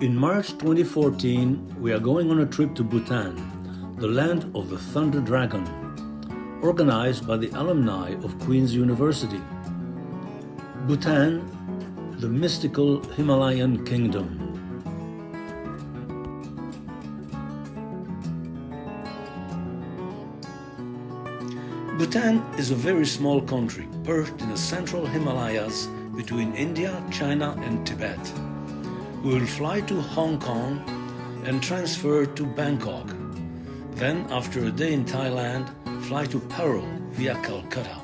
In March 2014, we are going on a trip to Bhutan, the land of the Thunder Dragon, organized by the alumni of Queen's University. Bhutan, the mystical Himalayan kingdom. Bhutan is a very small country perched in the central Himalayas between India, China and Tibet. We will fly to Hong Kong and transfer to Bangkok. Then, after a day in Thailand, fly to Paro via Calcutta.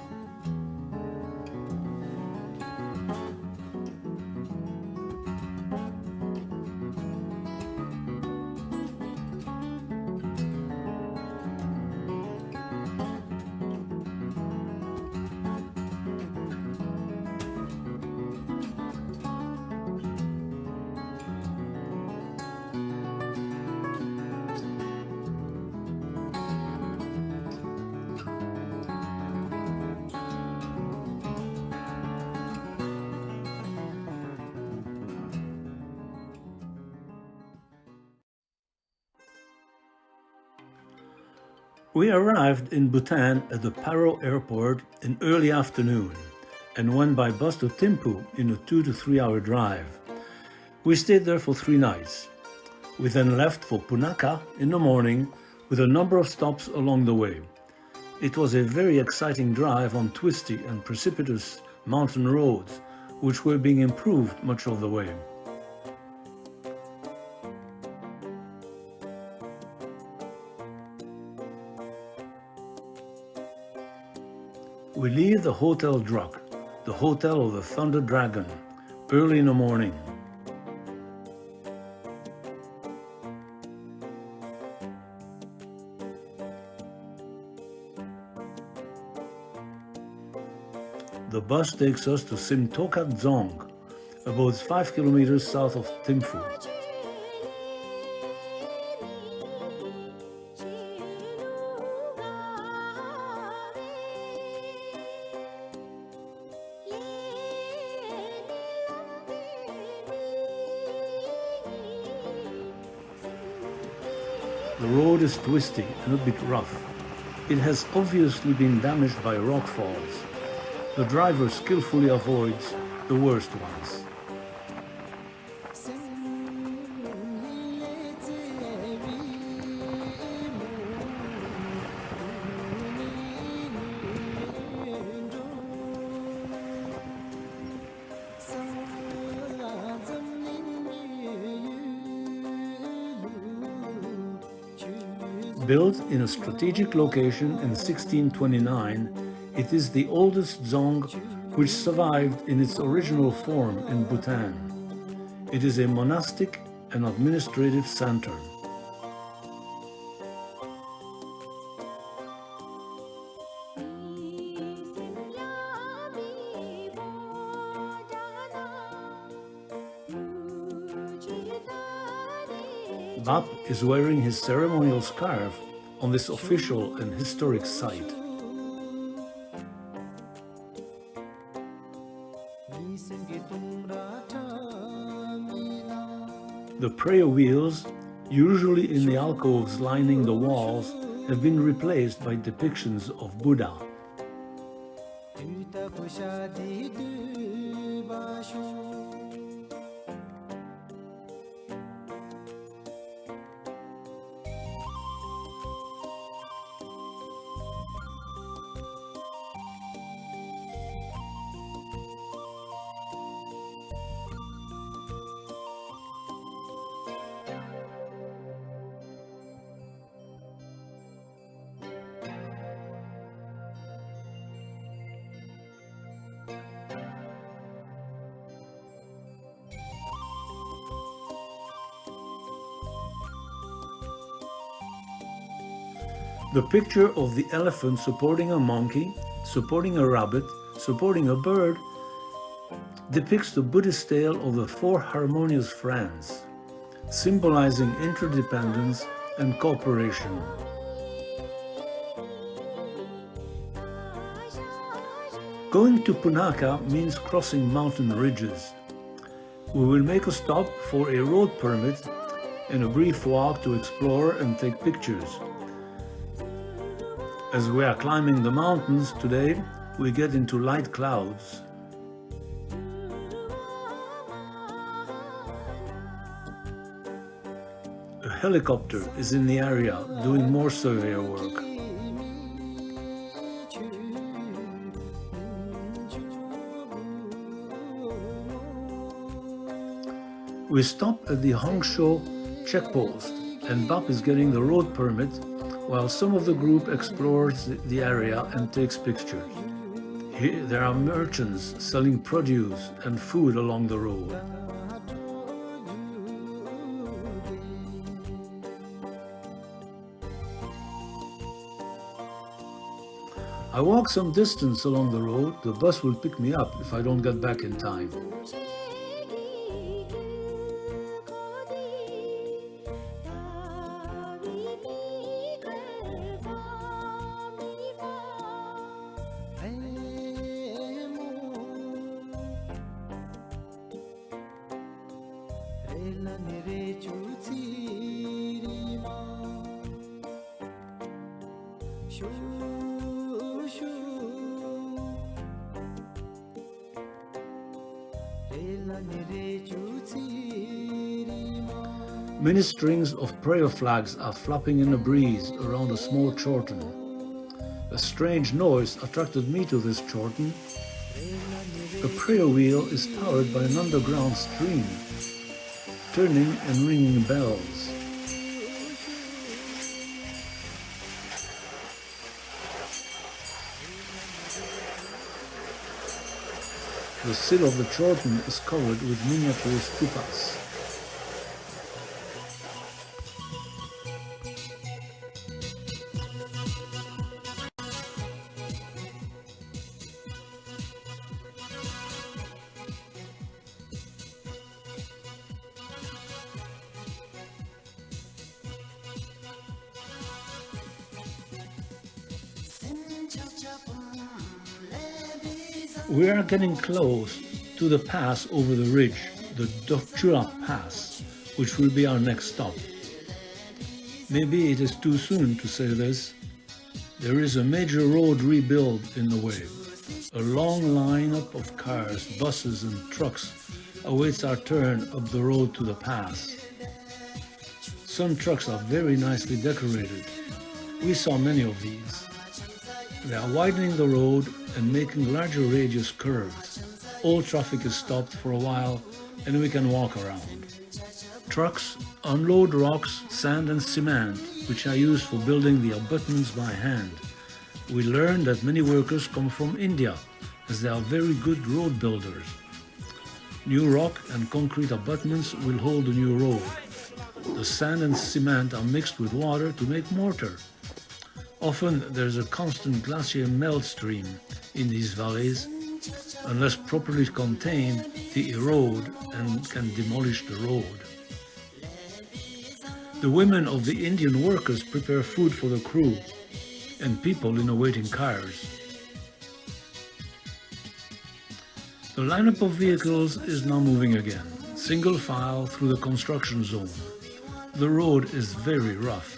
We arrived in Bhutan at the Paro airport in early afternoon and went by bus to Thimphu in a 2 to 3 hour drive. We stayed there for 3 nights. We then left for Punakha in the morning with a number of stops along the way. It was a very exciting drive on twisty and precipitous mountain roads, which were being improved much of the way. We leave the Hotel Druk, the hotel of the Thunder Dragon, early in the morning. The bus takes us to Simtokha, Dzong, about 5 kilometers south of Thimphu. The road is twisty and a bit rough. It has obviously been damaged by rock falls. The driver skillfully avoids the worst ones. Built in a strategic location in 1629, it is the oldest Dzong which survived in its original form in Bhutan. It is a monastic and administrative center. Bap is wearing his ceremonial scarf on this official and historic site. The prayer wheels, usually in the alcoves lining the walls, have been replaced by depictions of Buddha. The picture of the elephant supporting a monkey, supporting a rabbit, supporting a bird, depicts the Buddhist tale of the 4 harmonious friends, symbolizing interdependence and cooperation. Going to Punakha means crossing mountain ridges. We will make a stop for a road permit and a brief walk to explore and take pictures. As we are climbing the mountains today, we get into light clouds. A helicopter is in the area doing more surveyor work. We stop at the Hongsho checkpost and Bap is getting the road permit while some of the group explores the area and takes pictures. Here there are merchants selling produce and food along the road. I walk some distance along the road. The bus will pick me up if I don't get back in time. Many strings of prayer flags are flapping in the breeze around a small Chorten. A strange noise attracted me to this Chorten. A prayer wheel is powered by an underground stream, turning and ringing bells. The sill of the Chorten is covered with miniature stupas. We are getting close to the pass over the ridge, the Dochula Pass, which will be our next stop. Maybe it is too soon to say this. There is a major road rebuild in the way. A long lineup of cars, buses and trucks awaits our turn up the road to the pass. Some trucks are very nicely decorated. We saw many of these. They are widening the road and making larger radius curves. All traffic is stopped for a while and we can walk around. Trucks unload rocks, sand and cement, which are used for building the abutments by hand. We learned that many workers come from India, as they are very good road builders. New rock and concrete abutments will hold the new road. The sand and cement are mixed with water to make mortar. Often there's a constant glacier melt stream in these valleys. Unless properly contained, they erode and can demolish the road. The women of the Indian workers prepare food for the crew and people in awaiting cars. The lineup of vehicles is now moving again, single file through the construction zone. The road is very rough.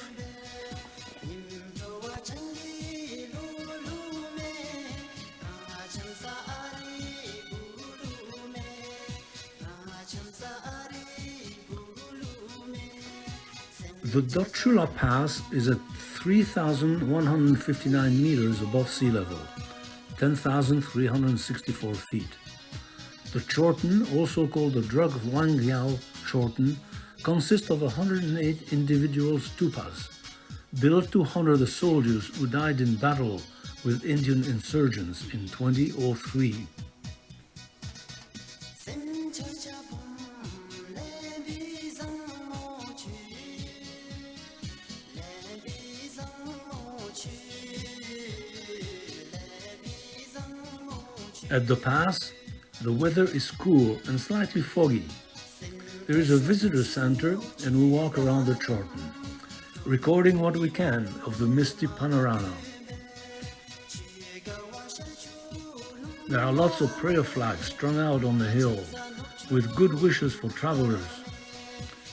The Dochula Pass is at 3,159 meters above sea level, 10,364 feet. The Chorten, also called the Druk Wangyal Chorten, consists of 108 individual stupas, built to honor the soldiers who died in battle with Indian insurgents in 2003. At the pass, the weather is cool and slightly foggy. There is a visitor center and we walk around the Chorten, recording what we can of the misty panorama. There are lots of prayer flags strung out on the hill. with good wishes for travelers.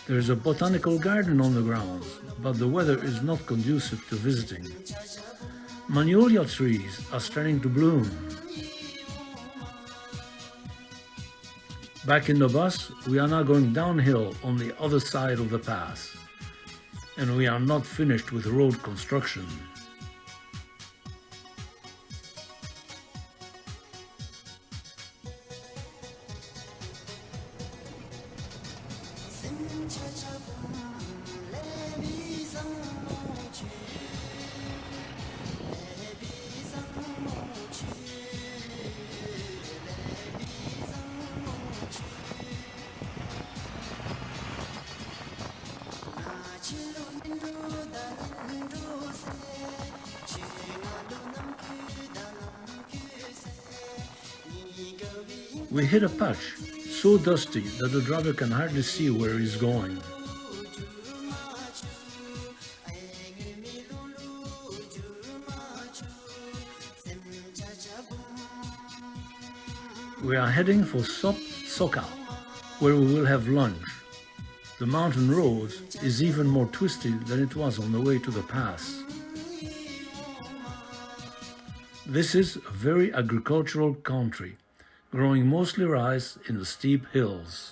There is a botanical garden on the grounds, but the weather is not conducive to visiting. Magnolia trees are starting to bloom. Back in the bus, we are now going downhill on the other side of the pass, and we are not finished with road construction. We hit a patch so dusty that the driver can hardly see where he's going. We are heading for Sopsokha, where we will have lunch. The mountain road is even more twisty than it was on the way to the pass. This is a very agricultural country, growing mostly rice in the steep hills.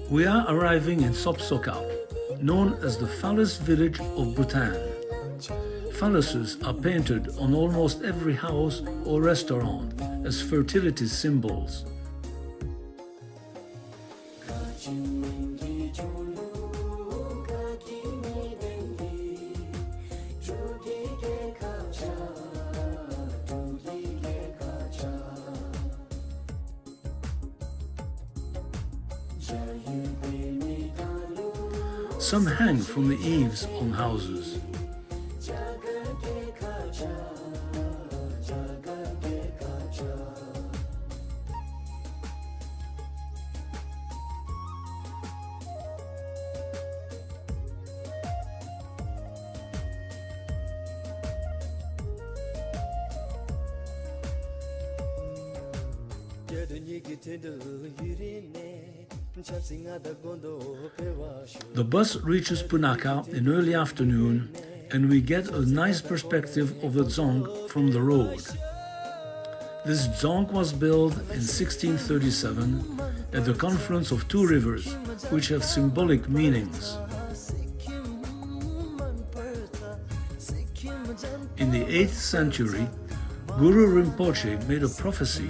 We are arriving in Sopsokha, known as the Phallus village of Bhutan. Phalluses are painted on almost every house or restaurant as fertility symbols. Some hang from the eaves on houses. The bus reaches Punakha in early afternoon, and we get a nice perspective of the Dzong from the road. This Dzong was built in 1637 at the confluence of two rivers, which have symbolic meanings. In the 8th century, Guru Rinpoche made a prophecy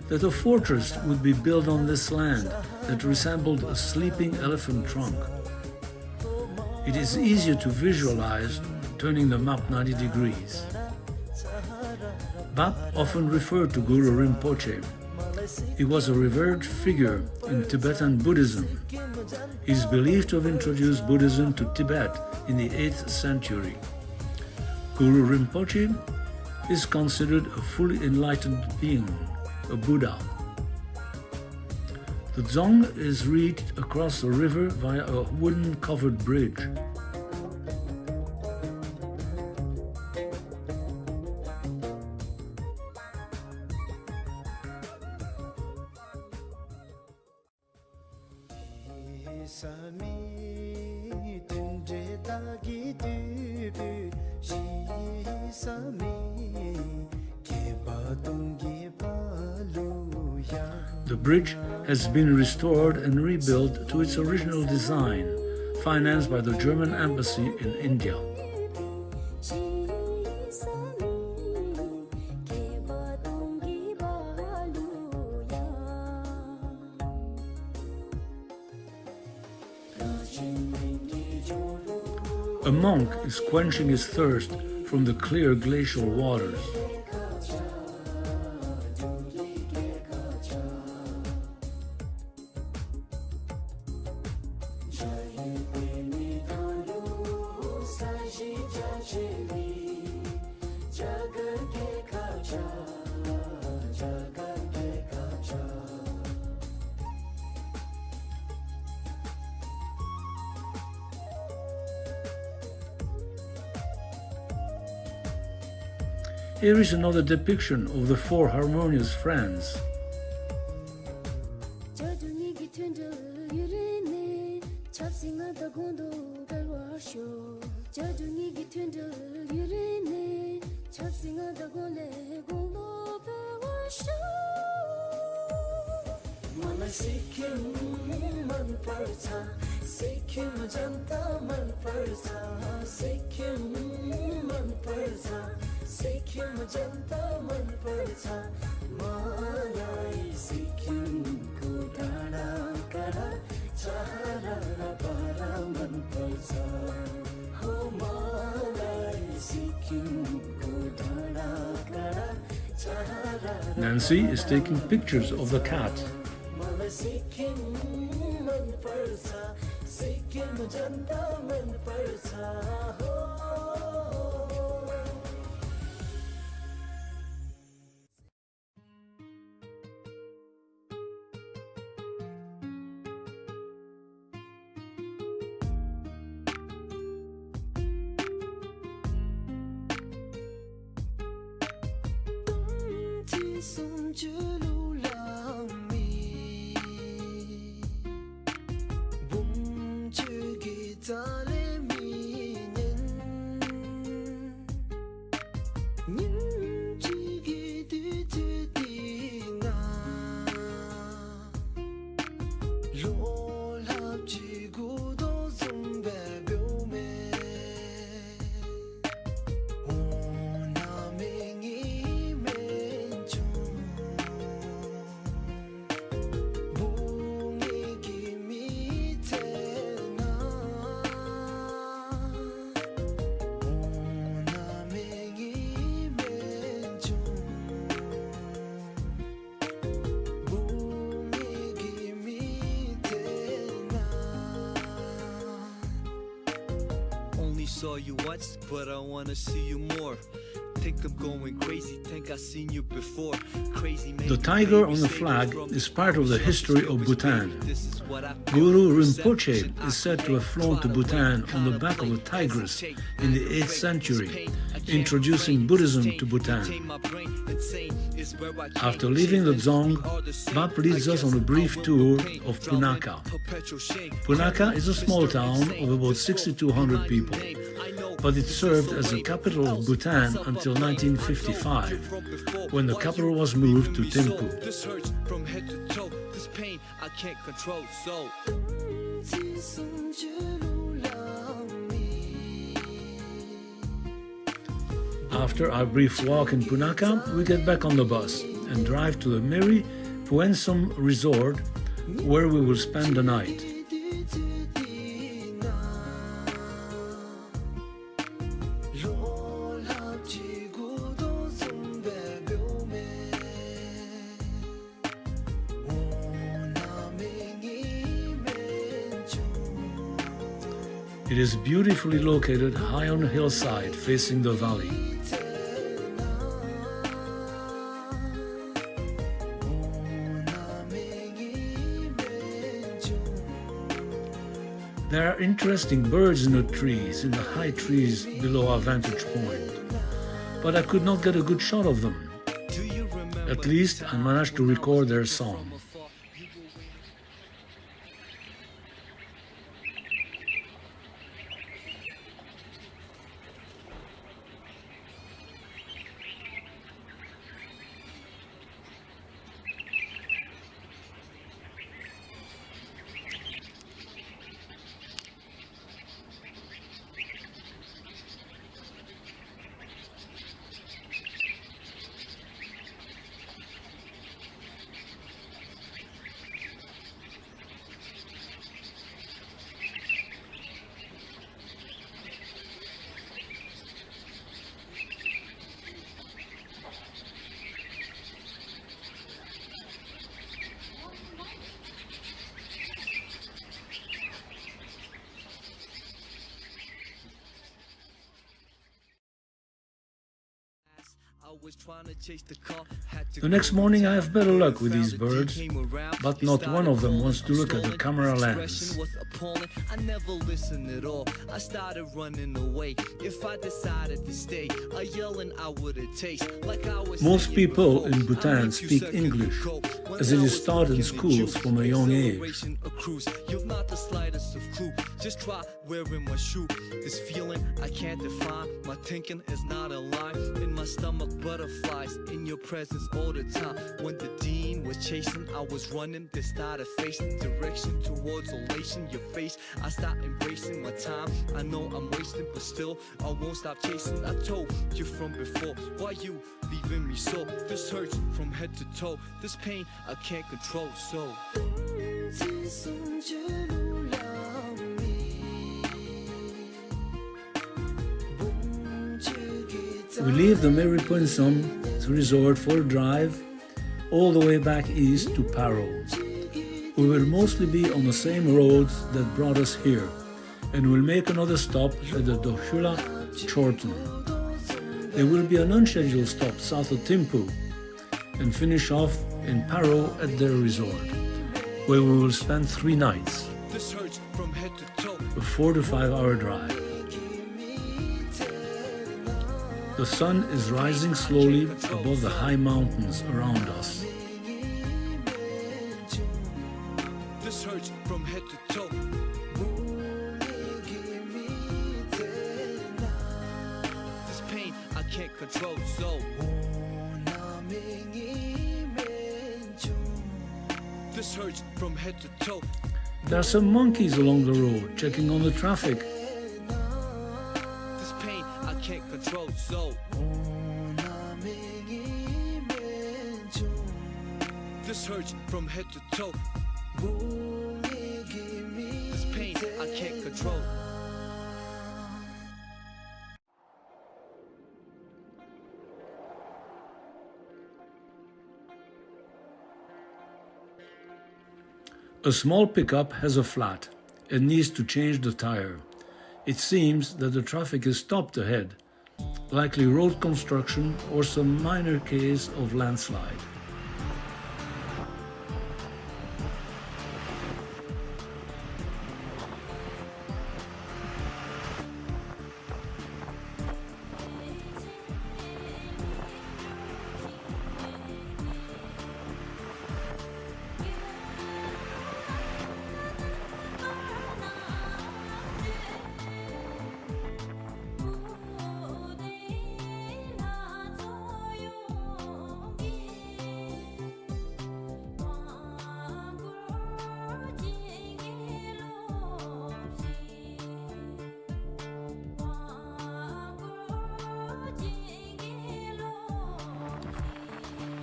that a fortress would be built on this land that resembled a sleeping elephant trunk. It is easier to visualize turning the map 90 degrees. Bap often referred to Guru Rinpoche. He was a revered figure in Tibetan Buddhism. He is believed to have introduced Buddhism to Tibet in the 8th century. Guru Rinpoche is considered a fully enlightened being, a Buddha. The Dzong is reached across the river via a wooden covered bridge. The bridge has been restored and rebuilt to its original design, financed by the German embassy in India. A monk is quenching his thirst from the clear glacial waters. Here is another depiction of the four harmonious friends. Nancy is taking pictures of the cat. Saw you once, but I wanna see you more. Think I'm going crazy, think I've seen you before. Crazy. The tiger on the flag is part of the history of Bhutan. Guru Rinpoche is said to have flown to Bhutan on the back of a tigress in the 8th century, introducing Buddhism to Bhutan. After leaving the Dzong, Bap leads us on a brief tour of Punakha. Punakha is a small town of about 6,200 people, but it served as the capital of Bhutan until 1955, when the capital was moved to Thimphu. This hurts from head to toe. This pain I can't control. So after our brief walk in Punakha, we get back on the bus and drive to the Meri Puensum resort, where we will spend the night. It is beautifully located high on a hillside facing the valley. There are interesting birds in the trees, in the high trees below our vantage point, but I could not get a good shot of them. At least I managed to record their song. The nenext morning I have better luck with these birds, but not one of them wants to look at the camera lens. I never listened at all. I started running away. If I decided to stay, a yelling I would've taste. Like I was Most people in Bhutan speak English, as it is taught in schools from a young age. You've not the slightest of clue. Just try wearing my shoe. This feeling I can't define. My thinking is not a lie. In my stomach, butterflies in your presence all the time. When the dean was chasing, I was running. They started facing direction towards elation. Your face, I stopped embracing my time. I know I'm wasting, but still I won't stop chasing. I told you from before, why you leaving me so? This hurts from head to toe. This pain I can't control. So we leave the Meri Puensum resort for a drive all the way back east to Paro. We will mostly be on the same roads that brought us here, and we'll make another stop at the Dochula, Chorten. There will be an unscheduled stop south of Thimphu and finish off in Paro at their resort, where we will spend 3 nights, a 4 to 5 hour drive. The sun is rising slowly above the high mountains around us. this hurts from head to toe. This pain I can't control. So this hurts from head to toe. There are some monkeys along the road checking on the traffic. This pain I can't control. So this hurts from head to toe. This pain I can't control. A small pickup has a flat and needs to change the tire. It seems that the traffic is stopped ahead, likely road construction or some minor case of landslide.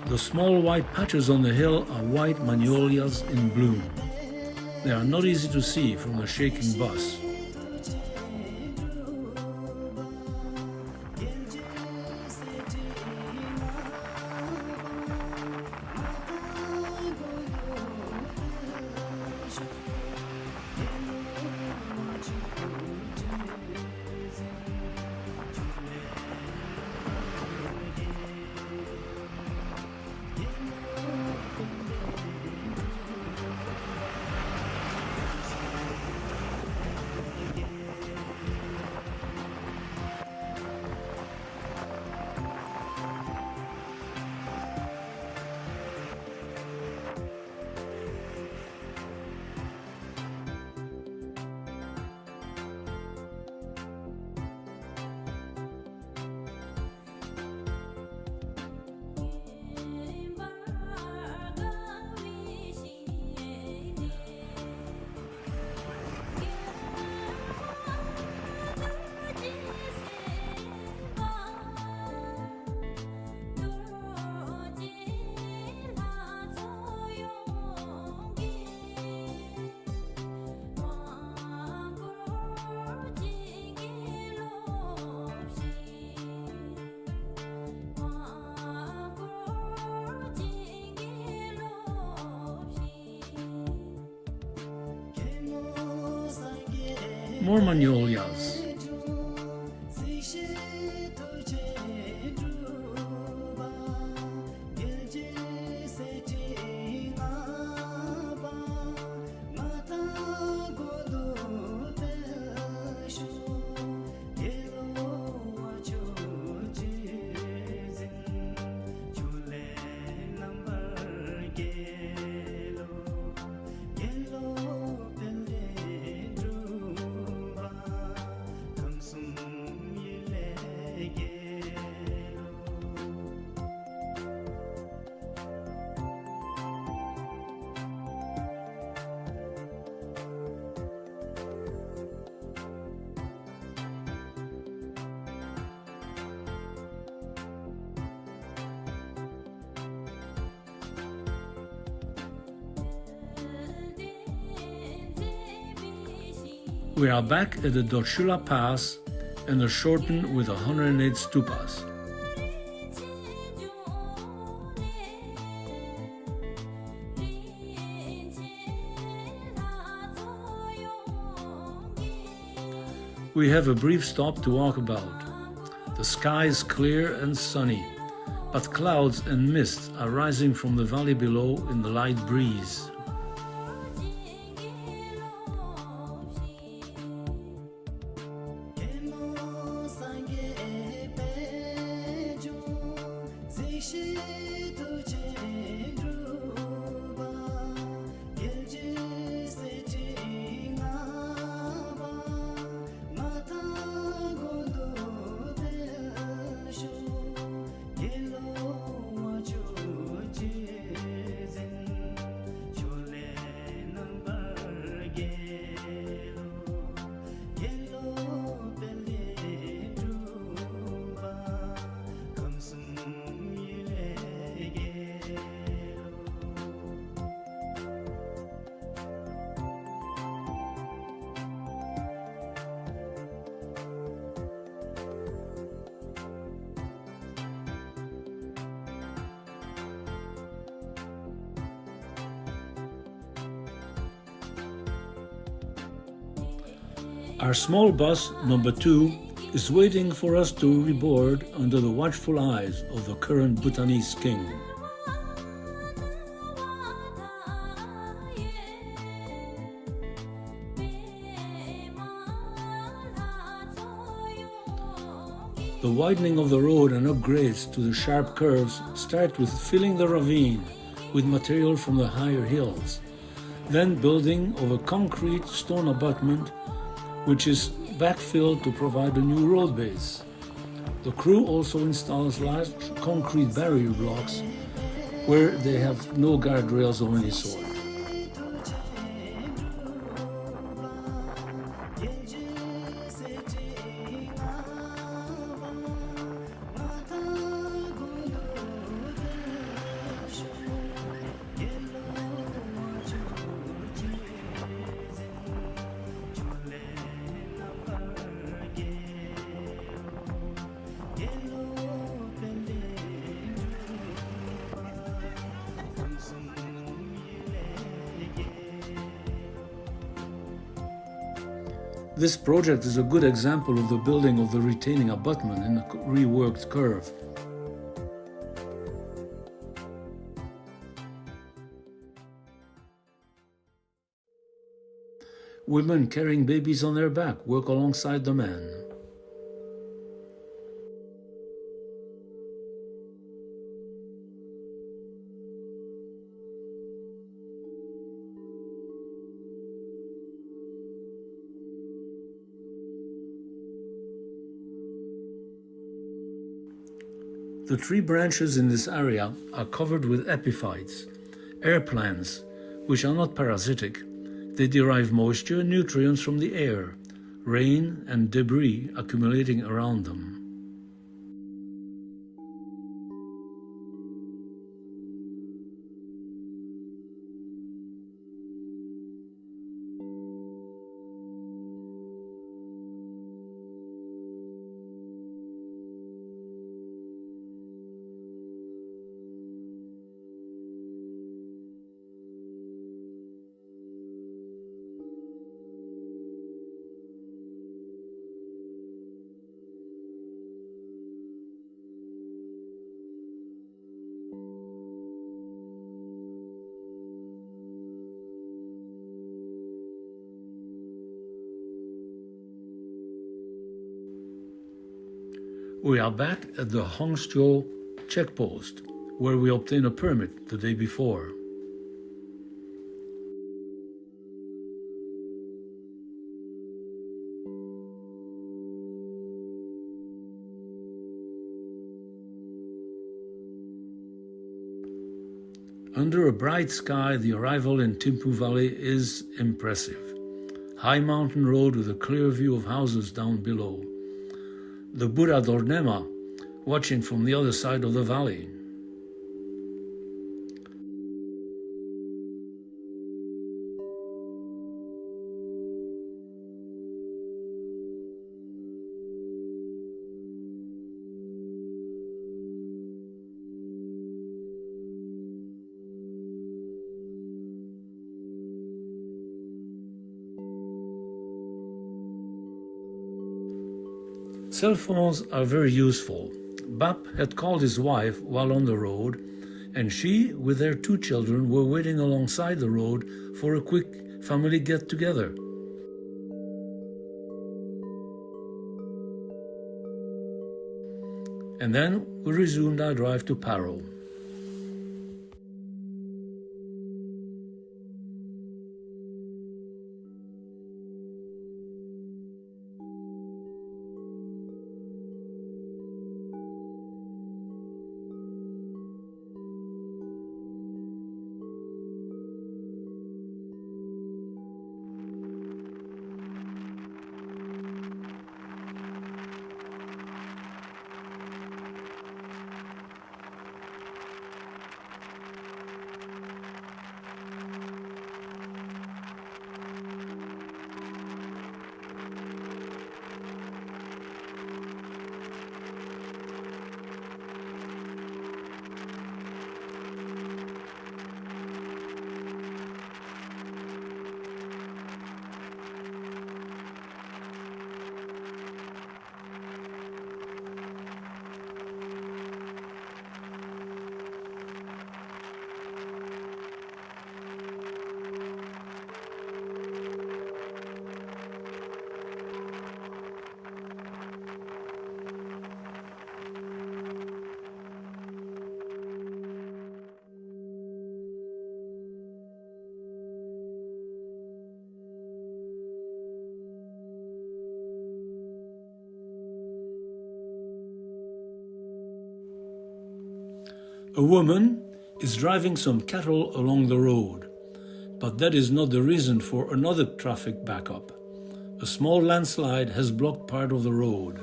The small white patches on the hill are white magnolias in bloom. They are not easy to see from the shaking bus. more magnolias. We are back at the Dochula Pass and the Chorten with 108 stupas. We have a brief stop to walk about. The sky is clear and sunny, but clouds and mist are rising from the valley below in the light breeze. Our small bus, number 2, is waiting for us to reboard under the watchful eyes of the current Bhutanese king. The widening of the road and upgrades to the sharp curves start with filling the ravine with material from the higher hills, then building of a concrete stone abutment which is backfilled to provide a new road base. The crew also installs large concrete barrier blocks where they have no guardrails of any sort. This project is a good example of the building of the retaining abutment in a reworked curve. Women carrying babies on their back work alongside the men. The tree branches in this area are covered with epiphytes, air plants, which are not parasitic. They derive moisture and nutrients from the air, rain and debris accumulating around them. We are back at the Hongzhou checkpost, where we obtained a permit the day before. Under a bright sky, the arrival in Thimphu Valley is impressive. High mountain road with a clear view of houses down below. The Buddha Dornema watching from the other side of the valley. Cell phones are very useful. Bap had called his wife while on the road, and she, with their 2 children, were waiting alongside the road for a quick family get-together. And then we resumed our drive to Paro. A woman is driving some cattle along the road, but that is not the reason for another traffic backup. A small landslide has blocked part of the road.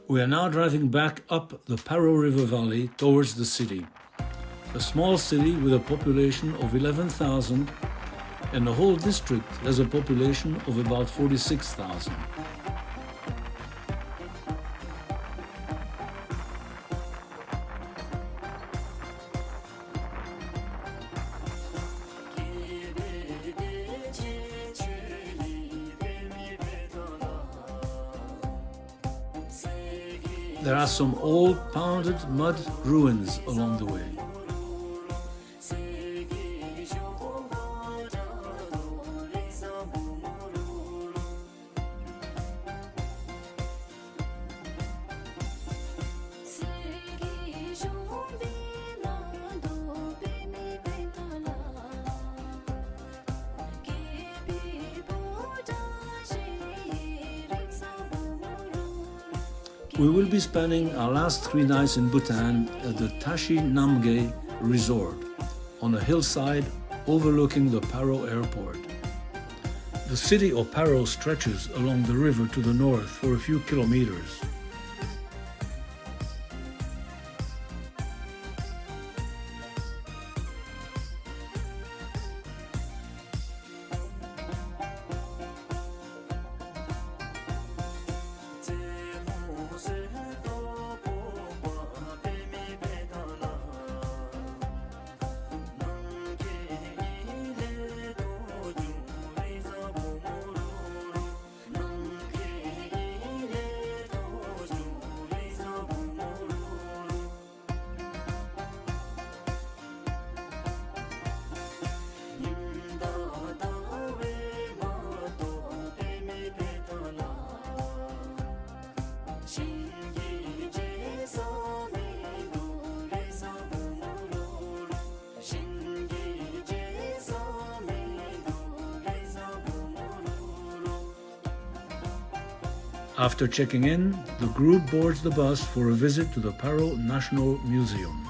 We are now driving back up the Paro River Valley towards the city. A small city with a population of 11,000, and the whole district has a population of about 46,000. There are some old pounded mud ruins along the way. We will be spending our last 3 nights in Bhutan at the Tashi Namgay resort on a hillside overlooking the Paro airport. The city of Paro stretches along the river to the north for a few kilometers. After checking in, the group boards the bus for a visit to the Paro National Museum.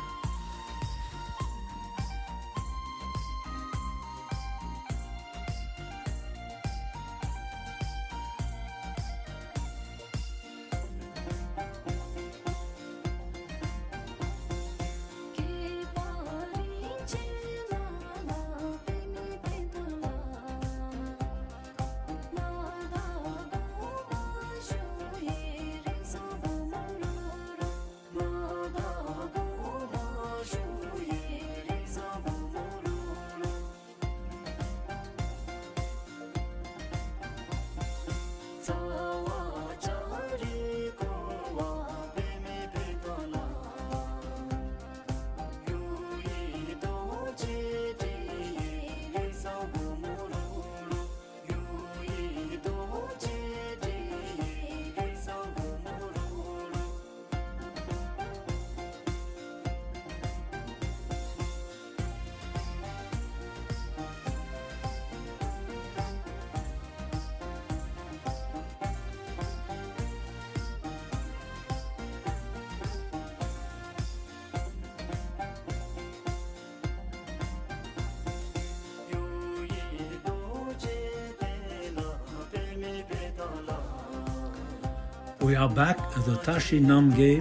We are back at the Tashi Namgay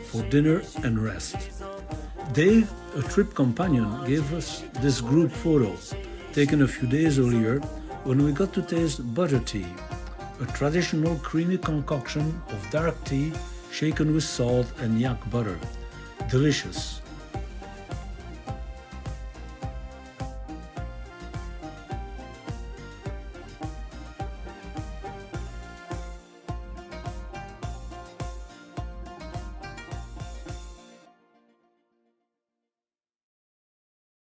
for dinner and rest. Dave, a trip companion, gave us this group photo taken a few days earlier when we got to taste butter tea, a traditional creamy concoction of dark tea shaken with salt and yak butter. Delicious.